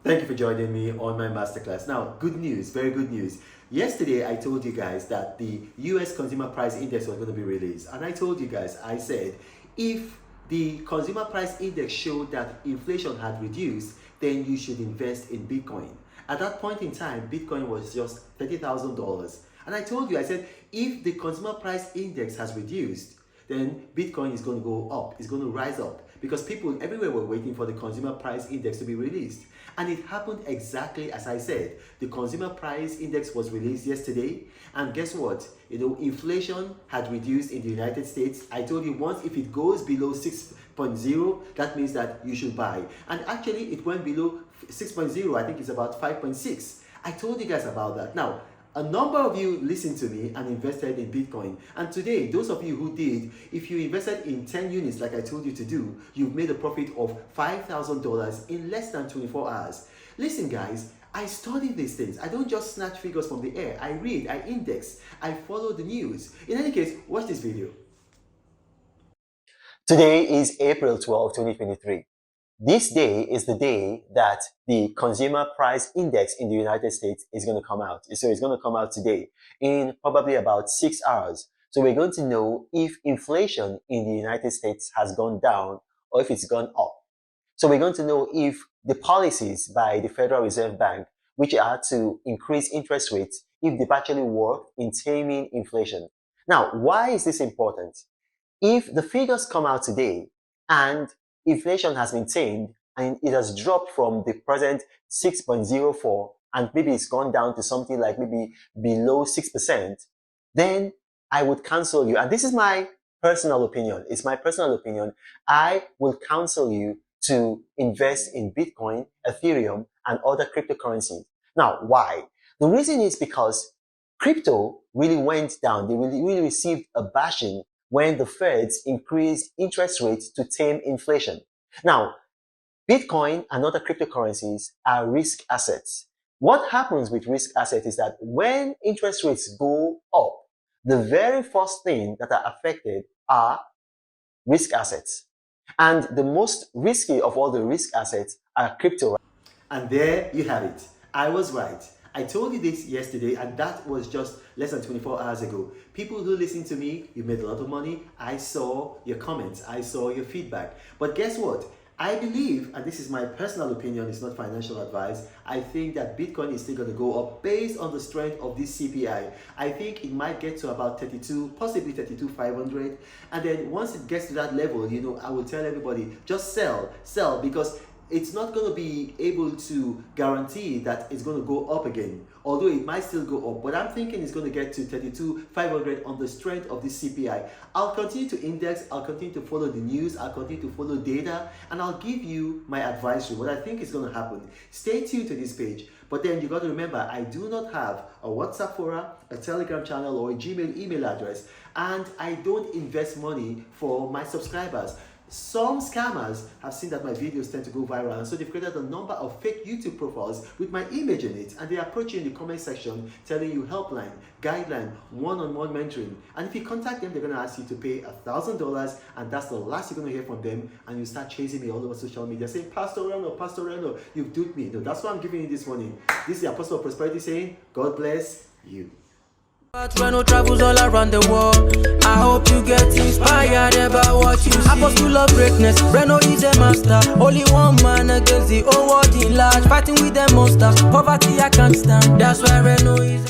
Thank you for joining me on my masterclass. Now, good news, very good news. Yesterday, I told you guys that the US Consumer Price Index was going to be released. And I told you guys, I said, if the Consumer Price Index showed that inflation had reduced, then you should invest in Bitcoin. At that point in time, Bitcoin was just $30,000. And I told you, I said, if the Consumer Price Index has reduced, then Bitcoin is going to go up, it's going to rise up, because people everywhere were waiting for the Consumer Price Index to be released. And it happened exactly as I said. The Consumer Price Index was released yesterday, and guess what? Inflation had reduced in the United States. I told you once, if it goes below 6.0, that means that you should buy. And actually, it went below 6.0, I think it's about 5.6. I told you guys about that. Now, a number of you listened to me and invested in Bitcoin. And today, those of you who did, if you invested in 10 units like I told you to do, you've made a profit of $5,000 in less than 24 hours. Listen guys, I study these things. I don't just snatch figures from the air. I read, I index, I follow the news. In any case, watch this video. Today is April 12, 2023. This day is the day that the Consumer Price Index in the United States is going to come out. So it's going to come out today in probably about 6 hours. So we're going to know if inflation in the United States has gone down or if it's gone up. So we're going to know if the policies by the Federal Reserve Bank, which are to increase interest rates, if they've actually worked in taming inflation. Now, why is this important? If the figures come out today and inflation has been tamed and it has dropped from the present 6.04 and maybe it's gone down to something like maybe below 6%, then I would counsel you, and this is my personal opinion, it's my personal opinion, I will counsel you to invest in Bitcoin, Ethereum, and other cryptocurrencies. Now, why? The reason is because crypto really went down. They really received a bashing when the Feds increased interest rates to tame inflation. Now, Bitcoin and other cryptocurrencies are risk assets. What happens with risk assets is that when interest rates go up, the very first thing that are affected are risk assets. And the most risky of all the risk assets are crypto. And there you have it. I was right. I told you this yesterday, and that was just less than 24 hours ago. People who listen to me, you made a lot of money. I saw your comments. I saw your feedback. But guess what? I believe, and this is my personal opinion, it's not financial advice, I think that Bitcoin is still going to go up based on the strength of this CPI. I think it might get to about 32, possibly 32,500. And then once it gets to that level, I will tell everybody, just sell, because it's not going to be able to guarantee that it's going to go up again, although it might still go up. But I'm thinking it's going to get to 32,500 on the strength of this CPI. I'll continue to index, I'll continue to follow the news, I'll continue to follow data, and I'll give you my advisory, what I think is going to happen. Stay tuned to this page. But then you got to remember, I do not have a WhatsApp forum, a Telegram channel, or a Gmail email address, and I don't invest money for my subscribers. Some scammers have seen that my videos tend to go viral, and so they've created a number of fake YouTube profiles with my image in it, and they approach you in the comment section telling you helpline, guideline, one-on-one mentoring. And if you contact them, they're going to ask you to pay $1,000, and that's the last you're going to hear from them. And you start chasing me all over social media saying, Pastor Reno, you've duped me. No, that's why I'm giving you this morning. This is the Apostle of Prosperity saying, God bless you. Reno travels all around the world. I hope you get inspired about what you see. Apostle of greatness, Reno is a master. Only one man against the whole world in large. Fighting with the monsters, poverty I can't stand. That's why Reno is